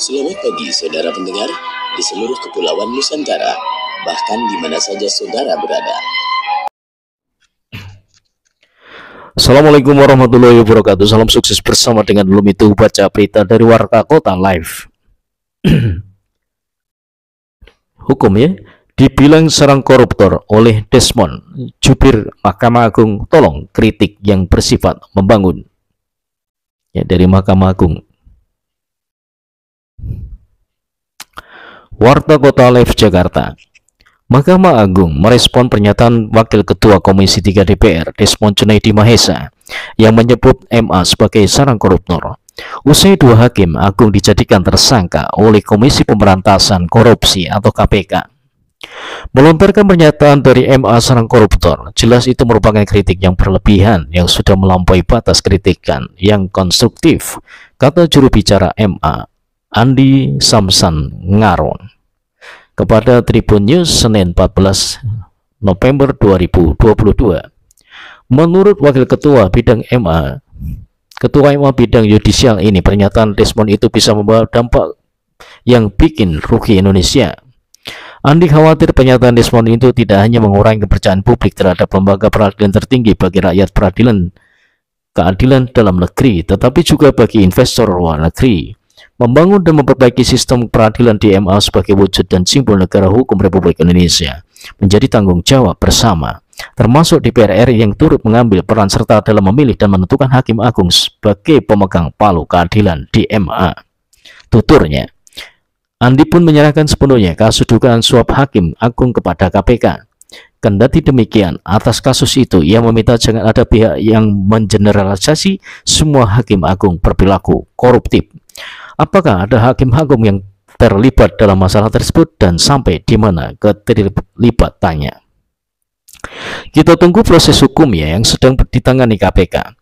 Selamat pagi saudara pendengar di seluruh kepulauan Nusantara, bahkan di mana saja saudara berada. Assalamualaikum warahmatullahi wabarakatuh. Salam sukses bersama dengan Belum Itu Baca Berita dari Warta Kota Live. Hukum ya, dibilang serang koruptor oleh Desmond, jubir Mahkamah Agung tolong kritik yang bersifat membangun. Ya, dari Mahkamah Agung. Warta Kota Live Jakarta. Mahkamah Agung merespon pernyataan Wakil Ketua Komisi 3 DPR Desmond Junaidi Mahesa yang menyebut MA sebagai sarang koruptor. Usai dua hakim agung dijadikan tersangka oleh Komisi Pemberantasan Korupsi atau KPK. Melontarkan pernyataan dari MA sarang koruptor, jelas itu merupakan kritik yang berlebihan yang sudah melampaui batas kritikan yang konstruktif, kata juru bicara MA, Andi Samsan Ngaron, kepada Tribun News Senin 14 November 2022. Menurut Wakil Ketua Bidang MA, Ketua MA Bidang Yudisial ini, pernyataan Desmond itu bisa membawa dampak yang bikin rugi Indonesia. Andi khawatir pernyataan Desmond itu tidak hanya mengurangi kepercayaan publik terhadap lembaga peradilan tertinggi bagi rakyat keadilan dalam negeri, tetapi juga bagi investor luar negeri. Membangun dan memperbaiki sistem peradilan di MA sebagai wujud dan simbol negara hukum Republik Indonesia menjadi tanggung jawab bersama, termasuk DPR RI yang turut mengambil peran serta dalam memilih dan menentukan Hakim Agung sebagai pemegang palu keadilan di MA. Tuturnya, Andi pun menyerahkan sepenuhnya kasus dugaan suap Hakim Agung kepada KPK. Kendati demikian, atas kasus itu ia meminta jangan ada pihak yang mengeneralisasi semua Hakim Agung berperilaku koruptif. Apakah ada Hakim Agung yang terlibat dalam masalah tersebut dan sampai di mana keterlibatannya? Kita tunggu proses hukumnya yang sedang ditangani KPK.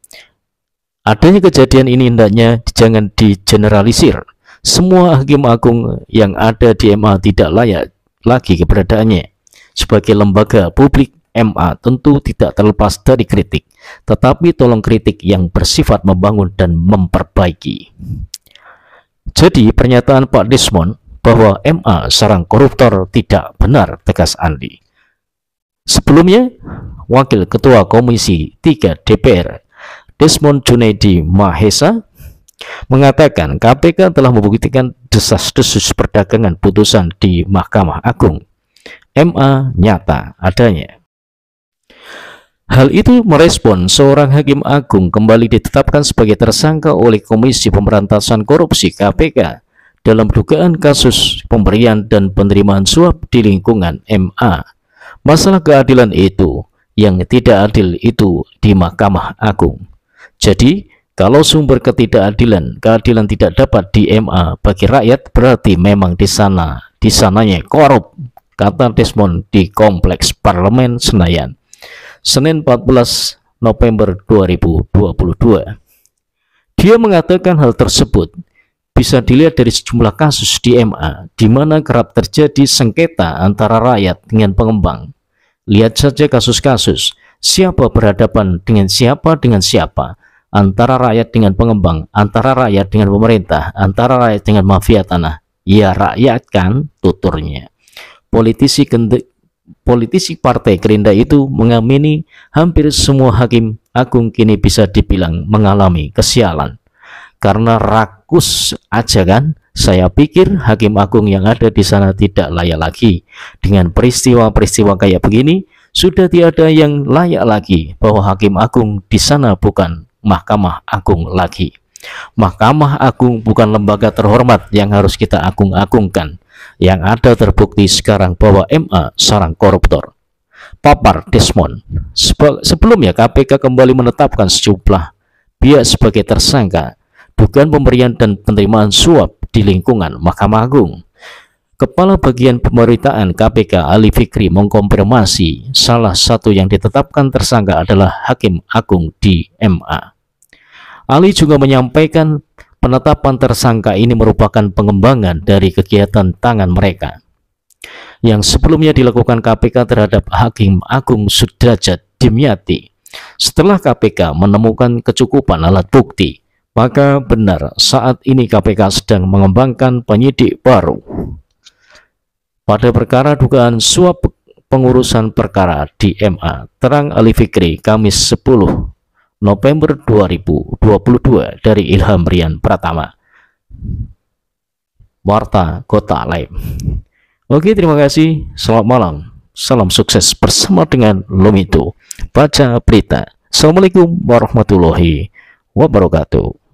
Adanya kejadian ini hendaknya jangan digeneralisir. Semua Hakim Agung yang ada di MA tidak layak lagi keberadaannya. Sebagai lembaga publik, MA tentu tidak terlepas dari kritik, tetapi tolong kritik yang bersifat membangun dan memperbaiki. Jadi pernyataan Pak Desmond bahwa MA sarang koruptor tidak benar, tegas Andi. Sebelumnya, Wakil Ketua Komisi 3 DPR Desmond Junaidi Mahesa mengatakan KPK telah membuktikan desas-desus perdagangan putusan di Mahkamah Agung. MA nyata adanya. Hal itu merespon seorang Hakim Agung kembali ditetapkan sebagai tersangka oleh Komisi Pemberantasan Korupsi KPK dalam dugaan kasus pemberian dan penerimaan suap di lingkungan MA. Masalah keadilan itu yang tidak adil itu di Mahkamah Agung. Jadi, kalau sumber keadilan tidak dapat di MA bagi rakyat, berarti memang sananya korup, kata Desmond di Kompleks Parlemen Senayan Senin 14 November 2022. Dia mengatakan hal tersebut bisa dilihat dari sejumlah kasus di MA di mana kerap terjadi sengketa antara rakyat dengan pengembang. Lihat saja kasus-kasus siapa berhadapan dengan siapa, antara rakyat dengan pengembang, antara rakyat dengan pemerintah, antara rakyat dengan mafia tanah. Ya rakyat kan, tuturnya. Politisi Partai Gerindra itu mengamini hampir semua Hakim Agung kini bisa dibilang mengalami kesialan. Karena rakus aja kan, saya pikir Hakim Agung yang ada di sana tidak layak lagi. Dengan peristiwa-peristiwa kayak begini, sudah tiada yang layak lagi bahwa Hakim Agung di sana bukan Mahkamah Agung lagi. Mahkamah Agung bukan lembaga terhormat yang harus kita agung-agungkan. Yang ada terbukti sekarang bahwa MA sarang koruptor, papar Desmond. Sebelumnya KPK kembali menetapkan sejumlah pihak sebagai tersangka dugaan pemberian dan penerimaan suap di lingkungan Mahkamah Agung. Kepala Bagian Pemberitaan KPK Ali Fikri mengkonfirmasi salah satu yang ditetapkan tersangka adalah Hakim Agung di MA. Ali juga menyampaikan penetapan tersangka ini merupakan pengembangan dari kegiatan tangan mereka yang sebelumnya dilakukan KPK terhadap Hakim Agung Sudrajat Dimyati. Setelah KPK menemukan kecukupan alat bukti, Maka benar saat ini KPK sedang mengembangkan penyidik baru pada perkara dugaan suap pengurusan perkara di MA. Terang Ali Fikri, Kamis 10 November 2022 dari Ilham Rian Pratama, Warta Kota Live. Oke, terima kasih. Selamat malam. Salam sukses bersama dengan Lumito Baca Berita. Assalamualaikum warahmatullahi wabarakatuh.